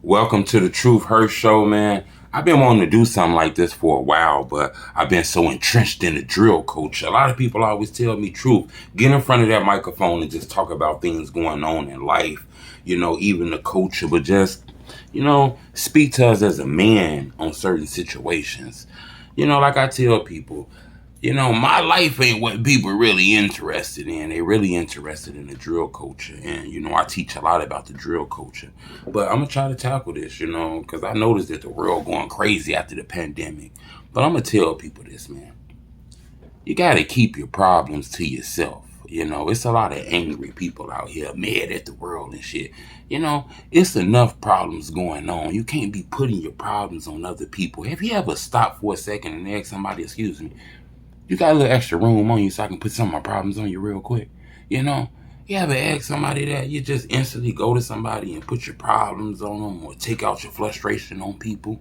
Welcome to the Truth Hurt Show, man. I've been wanting to do something like this for a while, but I've been so entrenched in the drill culture. A lot of people always tell me, Truth, get in front of that microphone and just talk about things going on in life, even the culture, but just, speak to us as a man on certain situations. Like I tell people, my life ain't what people really interested in. They really interested in the drill culture. And, I teach a lot about the drill culture. But I'm going to try to tackle this, because I noticed that the world going crazy after the pandemic. But I'm going to tell people this, man. You got to keep your problems to yourself. It's a lot of angry people out here mad at the world and shit. It's enough problems going on. You can't be putting your problems on other people. Have you ever stopped for a second and asked somebody, excuse me, you got a little extra room on you so I can put some of my problems on you real quick? You ever ask somebody that? You just instantly go to somebody and put your problems on them or take out your frustration on people.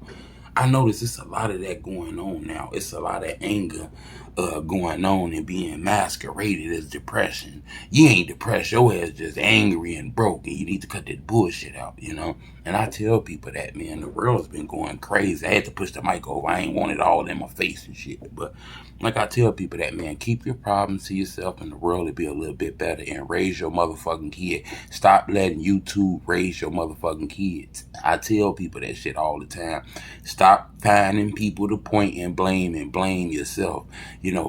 I notice it's a lot of that going on now. It's a lot of anger going on and being masqueraded as depression. You ain't depressed. Your ass just angry and broke, and you need to cut that bullshit out, And I tell people that, man, the world's been going crazy. I had to push the mic over. I ain't want it all in my face and shit. But like I tell people that, man, keep your problems to yourself and the world will be a little bit better, and raise your motherfucking kid. Stop letting YouTube raise your motherfucking kids. I tell people that shit all the time. Stop finding people to point and blame yourself.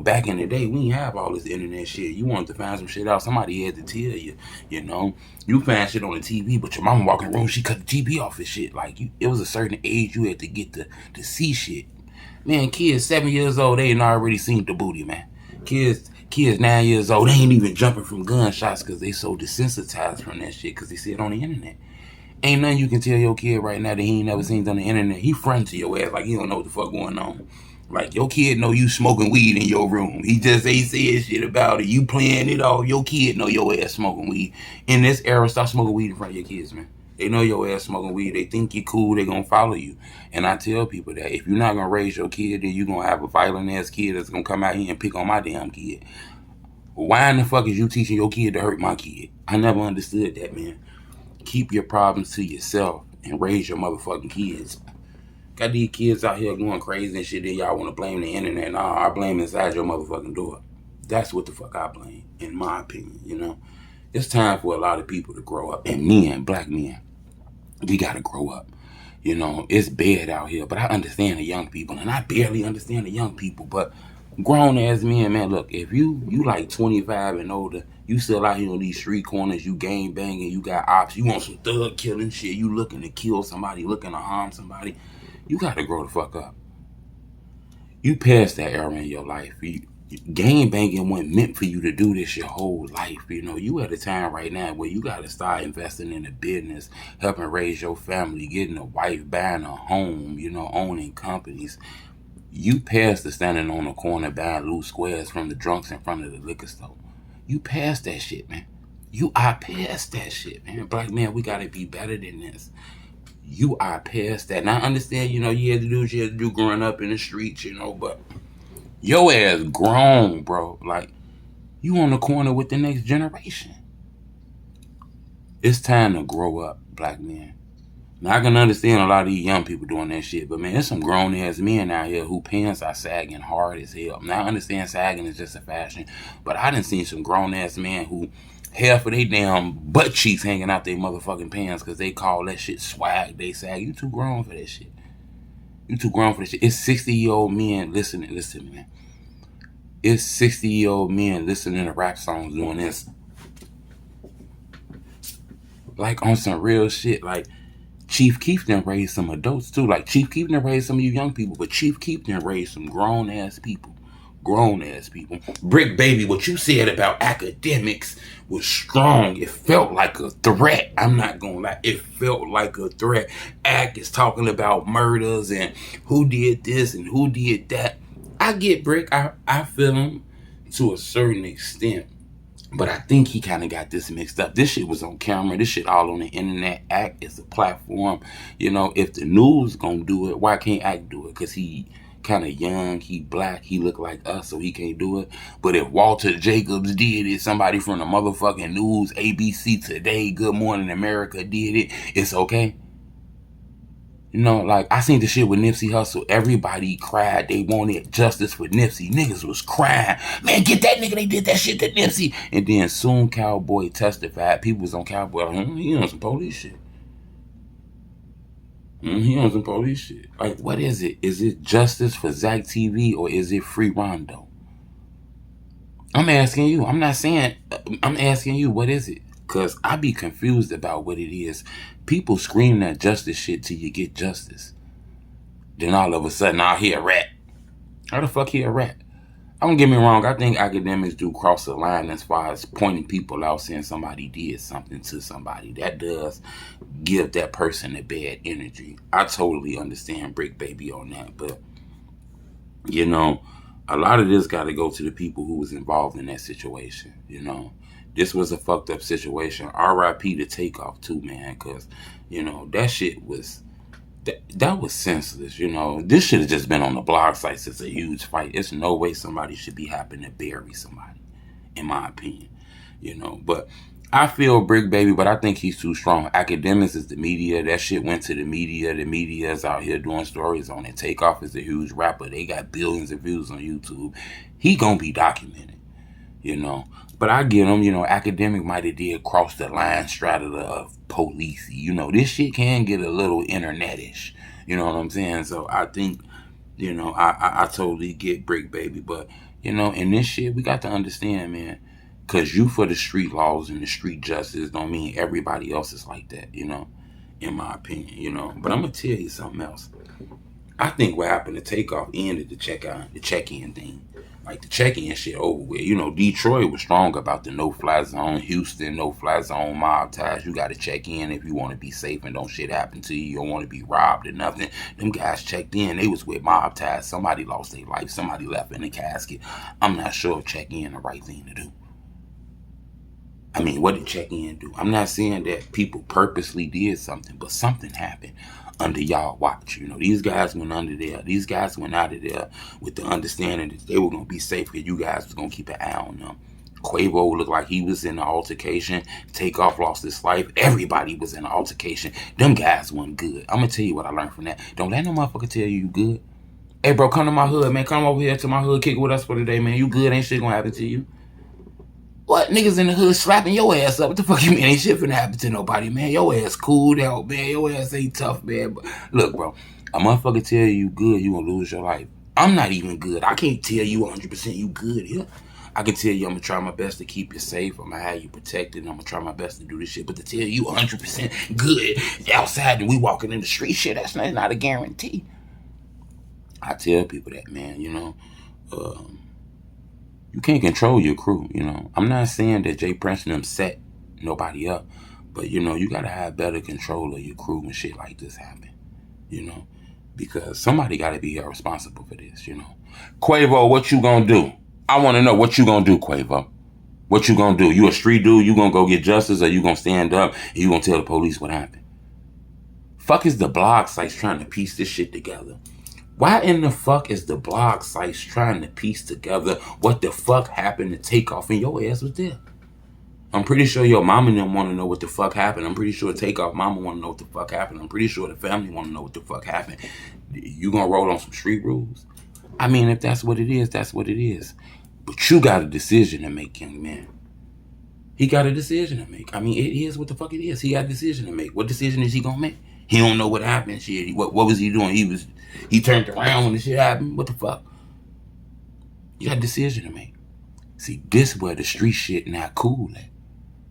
Back in the day, we didn't have all this internet shit. You wanted to find some shit out, somebody had to tell you, You find shit on the TV, but your mama walking in the room, she cut the TV off and shit. It was a certain age you had to get to see shit. Man, kids 7 years old, they ain't already seen the booty, man. Kids 9 years old, they ain't even jumping from gunshots because they so desensitized from that shit because they see it on the internet. Ain't nothing you can tell your kid right now that he ain't never seen on the internet. He fronting to your ass like he don't know what the fuck going on. Like, your kid know you smoking weed in your room. He just ain't said shit about it. You playing it off. Your kid know your ass smoking weed. In this era, stop smoking weed in front of your kids, man. They know your ass smoking weed. They think you cool. They gonna follow you. And I tell people that if you're not gonna raise your kid, then you gonna have a violent ass kid that's gonna come out here and pick on my damn kid. Why in the fuck is you teaching your kid to hurt my kid? I never understood that, man. Keep your problems to yourself and raise your motherfucking kids. Got these kids out here going crazy and shit, then y'all want to blame the internet. Nah, I blame inside your motherfucking door. That's what the fuck I blame, in my opinion, It's time for a lot of people to grow up. And men, black men, we gotta grow up. It's bad out here, but I understand the young people, and I barely understand the young people, but grown ass men, man, look, if you like 25 and older, you still out here on these street corners, you gang banging, you got ops, you want some thug killing shit, you looking to kill somebody, looking to harm somebody, you gotta grow the fuck up. You passed that era in your life. Gang banging wasn't meant for you to do this your whole life. You at a time right now where you got to start investing in a business, helping raise your family, getting a wife, buying a home, owning companies. You passed the standing on the corner buying loose squares from the drunks in front of the liquor store. You passed that shit, man. You are past that shit, man. Black man, we got to be better than this. You are past that. Now, I understand, you had to do what you had to do growing up in the streets, but your ass grown, bro. Like, you on the corner with the next generation. It's time to grow up, black men. Now, I can understand a lot of these young people doing that shit, but man, there's some grown ass men out here who pants are sagging hard as hell. Now, I understand sagging is just a fashion, but I done seen some grown ass men who half of they damn butt cheeks hanging out their motherfucking pants because they call that shit swag. They sag. You too grown for that shit. You too grown for that shit. It's 60-year-old men listen, man. It's 60-year-old men listening to rap songs doing this. Like, on some real shit. Like, Chief Keef done raised some adults too. Like, Chief Keef done raised some of you young people, but Chief Keef done raised some grown ass people. Bricc, baby, what you said about Akademiks was strong. It felt like a threat. I'm not gonna lie. It felt like a threat. Ak is talking about murders and who did this and who did that. I get Bricc. I feel him to a certain extent. But I think he kind of got this mixed up. This shit was on camera. This shit all on the internet. Ak is a platform. If the news gonna do it, why can't Ak do it? Because he kind of young, he black, he look like us, so he can't do it. But if Walter Jacobs did it, somebody from the motherfucking news, ABC Today, Good Morning America did it, it's okay. You know, like, I seen the shit with Nipsey Hussle. Everybody cried. They wanted justice for Nipsey. Niggas was crying. Man, get that nigga. They did that shit to Nipsey. And then soon Cowboy testified. People was on Cowboy like, he on some police shit. He on some police shit. Like, what is it? Is it justice for Zach TV or is it free Rondo? I'm asking you. I'm not saying, I'm asking you, what is it? Because I be confused about what it is. People scream that justice shit till you get justice. Then all of a sudden, I'll hear a rat. How the fuck he a rat? Don't get me wrong. I think academics do cross the line as far as pointing people out, saying somebody did something to somebody. That does give that person a bad energy. I totally understand Bricc Baby on that. But, you know, a lot of this got to go to the people who was involved in that situation, you know. This was a fucked up situation. R.I.P. to TakeOff too, man, because, you know, that shit was, that was senseless, you know. This should have just been on the blog sites. It's a huge fight. It's no way somebody should be having to bury somebody, in my opinion, you know. But I feel Bricc Baby, but I think he's too strong. Akademiks is the media. That shit went to the media. The media is out here doing stories on it. TakeOff is a huge rapper. They got billions of views on YouTube. He gonna be documented, you know. But I get him, you know, Akademiks might have did cross the line strata of police. You know, this shit can get a little internet-ish. You know what I'm saying? So I think, you know, I totally get Bricc Baby. But, you know, in this shit, we got to understand, man, because you for the street laws and the street justice don't mean everybody else is like that, you know, in my opinion, you know. But I'm going to tell you something else. I think what happened to TakeOff ended the check-in thing. Like, the check-in shit over with. You know, Detroit was strong about the no-fly zone. Houston, no-fly zone, mob ties. You got to check in if you want to be safe and don't shit happen to you. You don't want to be robbed or nothing. Them guys checked in. They was with mob ties. Somebody lost their life. Somebody left in a casket. I'm not sure if check-in the right thing to do. I mean, what did check-in do? I'm not saying that people purposely did something, but something happened under y'all watch. You know, these guys went under there. These guys went out of there with the understanding that they were going to be safe because you guys was going to keep an eye on them. Quavo looked like he was in an altercation. TakeOff lost his life. Everybody was in an altercation. Them guys weren't good. I'm going to tell you what I learned from that. Don't let no motherfucker tell you good. Hey, bro, come to my hood, man. Come over here to my hood. Kick with us for today, man. You good. Ain't shit going to happen to you. What? Niggas in the hood slapping your ass up. What the fuck you mean? Ain't shit finna happen to nobody, man. Your ass cool out, man. Your ass ain't tough, man. But look, bro, a motherfucker tell you good, you gonna lose your life. I'm not even good. I can't tell you 100% you good here. I can tell you I'm gonna try my best to keep you safe. I'm gonna have you protected. I'm gonna try my best to do this shit. But to tell you 100% good outside and we walking in the street, shit, that's not a guarantee. I tell people that, man, you know. You can't control your crew, you know. I'm not saying that Jay Prince and them set nobody up, but, you know, you got to have better control of your crew when shit like this happen, you know, because somebody got to be held responsible for this, you know. Quavo, what you gonna do? I want to know what you gonna do, Quavo. What you gonna do? You a street dude? You gonna go get justice, or you gonna stand up and you gonna tell the police what happened? Fuck is the blog sites trying to piece this shit together? Why in the fuck is the blog sites trying to piece together what the fuck happened to TakeOff and your ass was there? I'm pretty sure your mama didn't want to know what the fuck happened. I'm pretty sure TakeOff mama want to know what the fuck happened. I'm pretty sure the family want to know what the fuck happened. You gonna roll on some street rules? I mean, if that's what it is, that's what it is. But you got a decision to make, young man. He got a decision to make. I mean, it is what the fuck it is. He got a decision to make. What decision is he gonna make? He don't know what happened. Shit. What was he doing? He turned around when the shit happened. What the fuck? You got a decision to make. See, this where the street shit not cool at.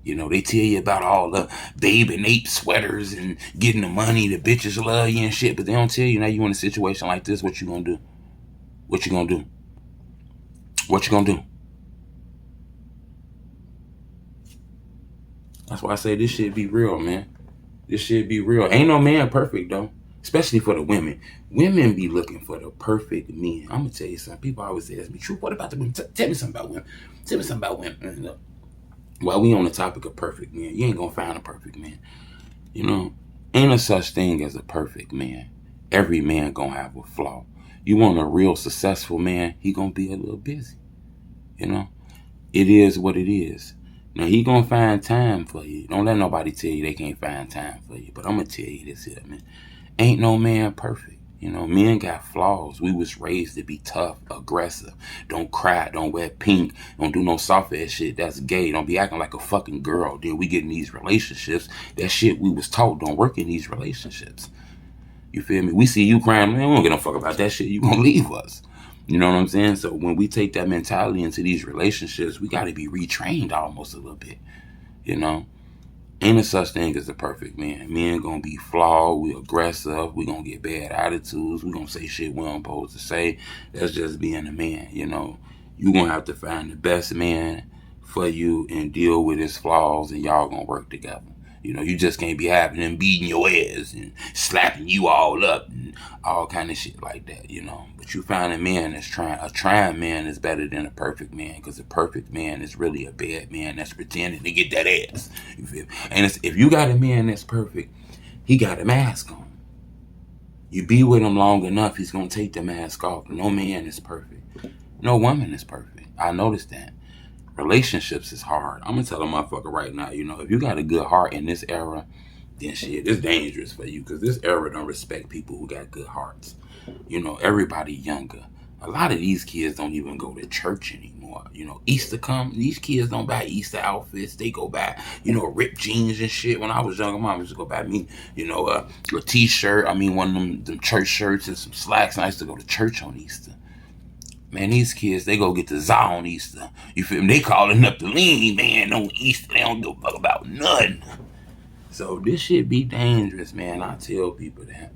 You know, they tell you about all the Babe and Ape sweaters and getting the money, the bitches love you and shit, but they don't tell you now you in a situation like this, what you gonna do? What you gonna do? What you gonna do? That's why I say this shit be real, man. This shit be real. Ain't no man perfect, though. Especially for the women. Women be looking for the perfect men. I'm going to tell you something. People always say, ask me, Truth, what about the women? Tell me something about women. Tell me something about women. Look, while we on the topic of perfect men, you ain't going to find a perfect man. You know, ain't a such thing as a perfect man. Every man going to have a flaw. You want a real successful man, he going to be a little busy. You know, it is what it is. Now, he gonna find time for you. Don't let nobody tell you they can't find time for you. But I'm gonna tell you this here, man. Ain't no man perfect. You know, men got flaws. We was raised to be tough, aggressive. Don't cry. Don't wear pink. Don't do no soft ass shit. That's gay. Don't be acting like a fucking girl. Then we get in these relationships. That shit we was taught don't work in these relationships. You feel me? We see you crying, man, we don't give no fuck about that shit. You gonna leave us. You know what I'm saying? So when we take that mentality into these relationships, we gotta be retrained almost a little bit. You know? Ain't a such thing as a perfect man. Men gonna be flawed, we aggressive, we gonna get bad attitudes, we gonna say shit we don't supposed to say. That's just being a man, you know. You gonna have to find the best man for you and deal with his flaws, and y'all gonna work together. You know, you just can't be having him beating your ass and slapping you all up and all kind of shit like that, you know. But you find a man that's a trying man is better than a perfect man, because a perfect man is really a bad man that's pretending to get that ass. You feel me? And if you got a man that's perfect, he got a mask on. You be with him long enough, he's going to take the mask off. No man is perfect. No woman is perfect. I noticed that. Relationships is hard. I'm gonna tell a motherfucker right now, you know, if you got a good heart in this era, then shit, it's dangerous for you, because this era don't respect people who got good hearts. You know, everybody younger. A lot of these kids don't even go to church anymore. You know, Easter come, these kids don't buy Easter outfits. They go buy, you know, ripped jeans and shit. When I was younger, mom used to go buy me, you know, a t-shirt. I mean, one of them church shirts and some slacks. And I used to go to church on Easter. Man, these kids, they go get the za on Easter. You feel me? They calling up the lean man on Easter. They don't give a fuck about nothing. So this shit be dangerous, man. I tell people that.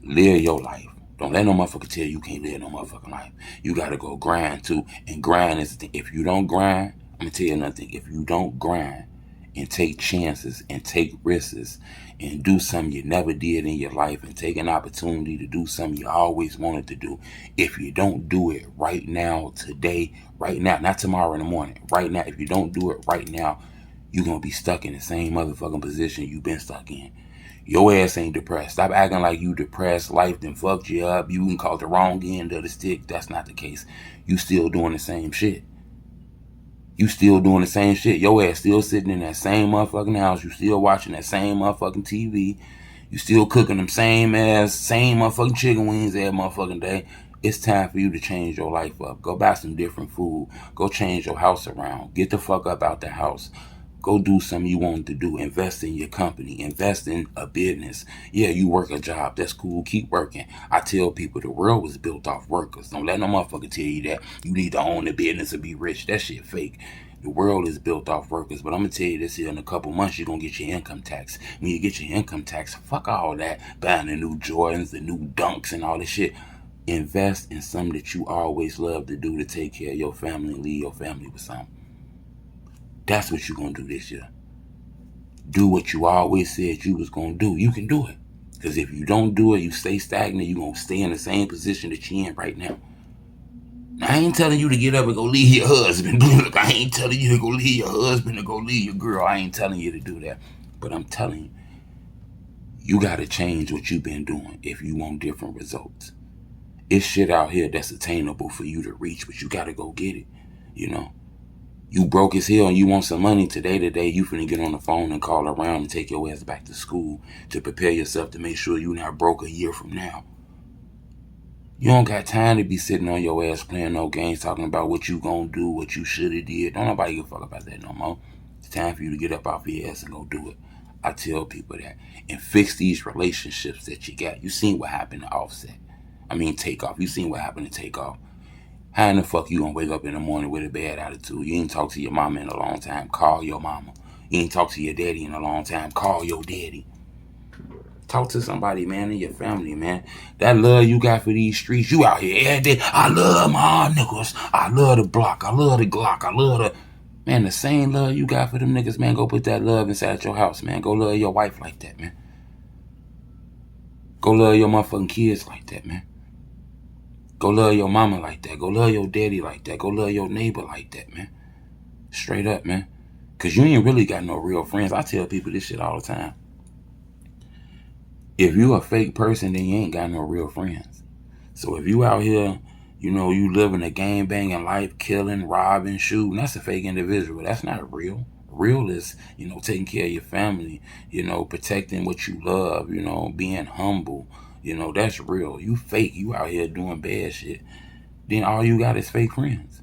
Live your life. Don't let no motherfucker tell you can't live no motherfucking life. You gotta go grind too. And grind is the thing. If you don't grind, I'm gonna tell you another thing. If you don't grind and take chances and take risks and do something you never did in your life and take an opportunity to do something you always wanted to do, if you don't do it right now, today, right now, not tomorrow in the morning, right now, if you don't do it right now, you're gonna be stuck in the same motherfucking position you've been stuck in. Your ass ain't depressed. Stop acting like you depressed. Life done fucked you up. You can call the wrong end of the stick. That's not the case. You still doing the same shit. You still doing the same shit. Your ass still sitting in that same motherfucking house. You still watching that same motherfucking TV. You still cooking them same motherfucking chicken wings every motherfucking day. It's time for you to change your life up. Go buy some different food. Go change your house around. Get the fuck up out the house. Go do something you wanted to do. Invest in your company. Invest in a business. Yeah, you work a job. That's cool. Keep working. I tell people the world was built off workers. Don't let no motherfucker tell you that you need to own a business to be rich. That shit fake. The world is built off workers. But I'm going to tell you this here, in a couple months, you're going to get your income tax. When you get your income tax, fuck all that. Buying the new Jordans, the new Dunks, and all this shit. Invest in something that you always love to do to take care of your family and leave your family with something. That's what you're going to do this year. Do what you always said you was going to do. You can do it. Because if you don't do it, you stay stagnant, you're going to stay in the same position that you're in right now. Now, I ain't telling you to get up and go leave your husband. Look, I ain't telling you to go leave your husband or go leave your girl. I ain't telling you to do that. But I'm telling you, you got to change what you've been doing if you want different results. It's shit out here that's attainable for you to reach, but you got to go get it, you know. You broke as hell and you want some money today, you finna get on the phone and call around and take your ass back to school to prepare yourself to make sure you're not broke a year from now. You don't got time to be sitting on your ass playing no games talking about what you gonna do, what you shoulda did. Don't nobody give a fuck about that no more. It's time for you to get up off your ass and go do it. I tell people that. And fix these relationships that you got. You seen what happened to TakeOff. You seen what happened to TakeOff. How in the fuck you gonna wake up in the morning with a bad attitude? You ain't talked to your mama in a long time. Call your mama. You ain't talked to your daddy in a long time. Call your daddy. Talk to somebody, man, in your family, man. That love you got for these streets, you out here every day. I love my niggas. I love the block. I love the Glock. I love the... Man, the same love you got for them niggas, man, go put that love inside your house, man. Go love your wife like that, man. Go love your motherfucking kids like that, man. Go love your mama like that. Go love your daddy like that. Go love your neighbor like that, man. Straight up, man. Because you ain't really got no real friends. I tell people this shit all the time. If you a fake person, then you ain't got no real friends. So if you out here, you know, you living a gang-banging life, killing, robbing, shooting, that's a fake individual. That's not real. Real is, taking care of your family, protecting what you love, being humble. That's real. You fake, you out here doing bad shit. Then all you got is fake friends.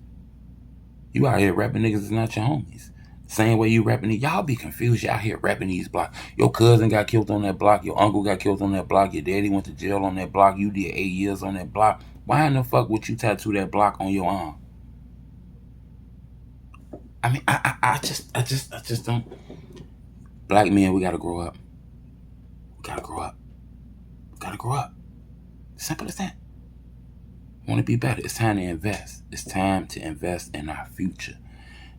You out here rapping niggas is not your homies. Same way you rapping it. Y'all be confused. Y'all here rapping these blocks. Your cousin got killed on that block. Your uncle got killed on that block. Your daddy went to jail on that block. You did 8 years on that block. Why in the fuck would you tattoo that block on your arm? I mean, I just don't. Black men, we gotta grow up. We gotta grow up. We gotta grow up. Simple as that. Want to be better. It's time to invest. It's time to invest in our future.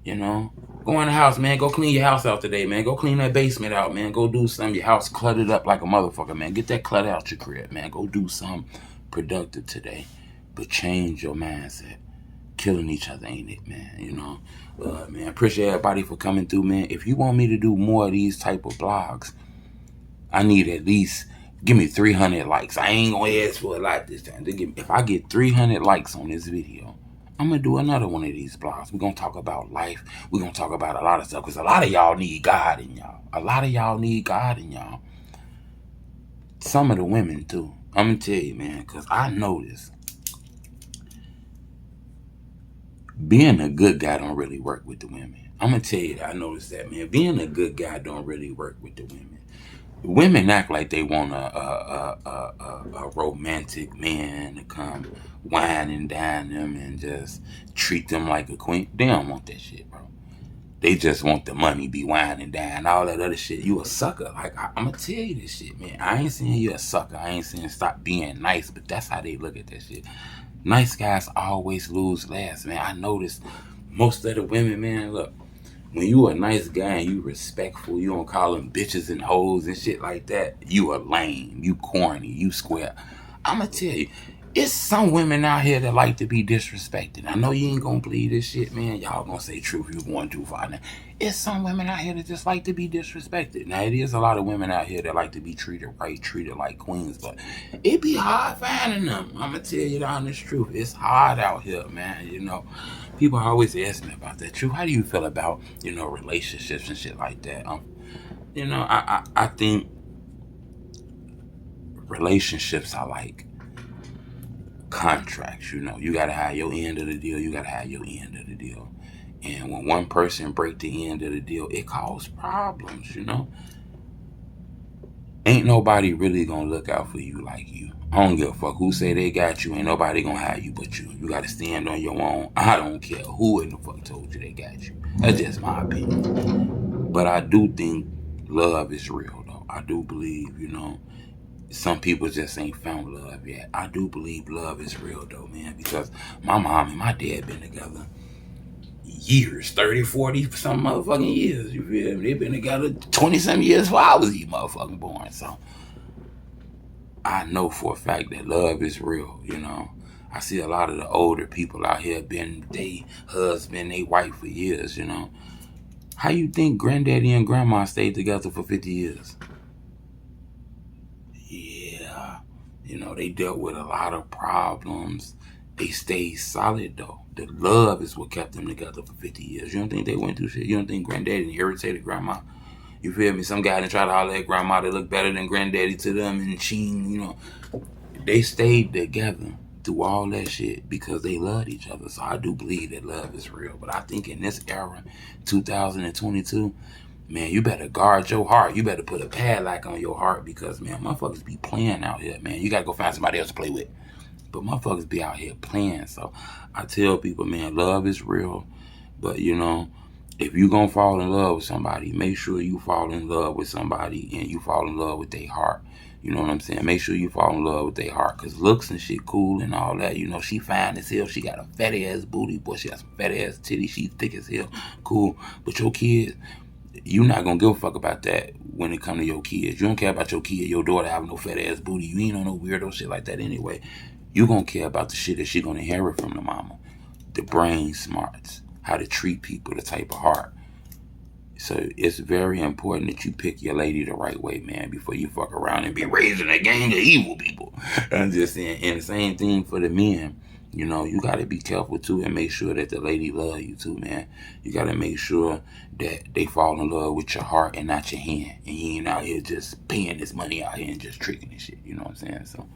Go in the house, man. Go clean your house out today, man. Go clean that basement out, man. Go do something. Your house cluttered up like a motherfucker, man. Get that clutter out your crib, man. Go do something productive today. But change your mindset. Killing each other, ain't it, man? Man, appreciate everybody for coming through, man. If you want me to do more of these type of blogs, I need at least, give me 300 likes. I ain't gonna ask for a lot this time. If I get 300 likes on this video, I'm going to do another one of these blogs. We're going to talk about life. We're going to talk about a lot of stuff because a lot of y'all need God in y'all. A lot of y'all need God in y'all. Some of the women, too. I'm going to tell you, man, because I noticed being a good guy don't really work with the women. I'm going to tell you that I noticed that, man. Being a good guy don't really work with the women. Women act like they want a romantic man to come wine and dine them and just treat them like a queen. They don't want that shit, bro. They just want the money, be wine and dine, all that other shit. You a sucker. Like, I'm going to tell you this shit, man. I ain't saying you a sucker. I ain't saying stop being nice, but that's how they look at that shit. Nice guys always lose last, man. I noticed most of the women, man, look. When you a nice guy and you respectful, you don't call them bitches and hoes and shit like that, you are lame, you corny, you square. I'ma tell you, it's some women out here that like to be disrespected. I know you ain't gonna believe this shit, man. Y'all gonna say truth, you going too far now. It's some women out here that just like to be disrespected. Now, it is a lot of women out here that like to be treated right, treated like queens, but it be hard finding them. I'ma tell you the honest truth. It's hard out here, man, People always ask me about that. True, how do you feel about, relationships and shit like that? I think relationships are like contracts, You gotta have your end of the deal, you gotta have your end of the deal. And when one person break the end of the deal, it causes problems, Ain't nobody really gonna look out for you like you. I don't give a fuck who say they got you. Ain't nobody gonna have you but you. You gotta stand on your own. I don't care who in the fuck told you they got you. That's just my opinion. But I do think love is real, though. I do believe, some people just ain't found love yet. I do believe love is real, though, man, because my mom and my dad been together years, 30, 40, some motherfucking years. You feel me? They've been together 20-some years before I was even motherfucking born. So I know for a fact that love is real, I see a lot of the older people out here been they husband, they wife for years, How you think granddaddy and grandma stayed together for 50 years? Yeah. They dealt with a lot of problems. They stayed solid, though. The love is what kept them together for 50 years. You don't think they went through shit? You don't think granddaddy irritated grandma? You feel me? Some guy that tried to holler at grandma that looked better than granddaddy to them, and she, they stayed together through all that shit because they loved each other. So I do believe that love is real. But I think in this era, 2022, man, you better guard your heart. You better put a padlock on your heart because, man, motherfuckers be playing out here, man. You got to go find somebody else to play with. But motherfuckers be out here playing. So I tell people, man, love is real. But, if you gonna fall in love with somebody, make sure you fall in love with somebody and you fall in love with their heart. You know what I'm saying? Make sure you fall in love with their heart. Because looks and shit cool and all that. She fine as hell. She got a fat ass booty. Boy, she got some fat ass titties. She thick as hell. Cool. But your kids, you not gonna give a fuck about that when it come to your kids. You don't care about your kid, your daughter having no fat ass booty. You ain't on no weirdo shit like that anyway. You gonna care about the shit that she gonna inherit from the mama. The brain smarts. How to treat people, the type of heart. So it's very important that you pick your lady the right way, man, before you fuck around and be raising a gang of evil people. I'm just saying. And the same thing for the men. You know, you got to be careful too and make sure that the lady love you too, man. You got to make sure that they fall in love with your heart and not your hand. And you ain't out here just paying this money out here and just tricking and shit. You know what I'm saying? So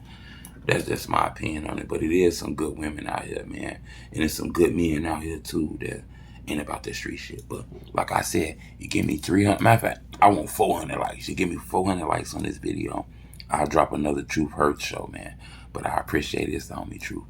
that's just my opinion on it. But it is some good women out here, man. And there's some good men out here too that ain't about that street shit. But like I said, you give me 300, matter of fact, I want 400 likes. You give me 400 likes on this video, I'll drop another Truth Hurts show, man. But I appreciate this on me, Truth.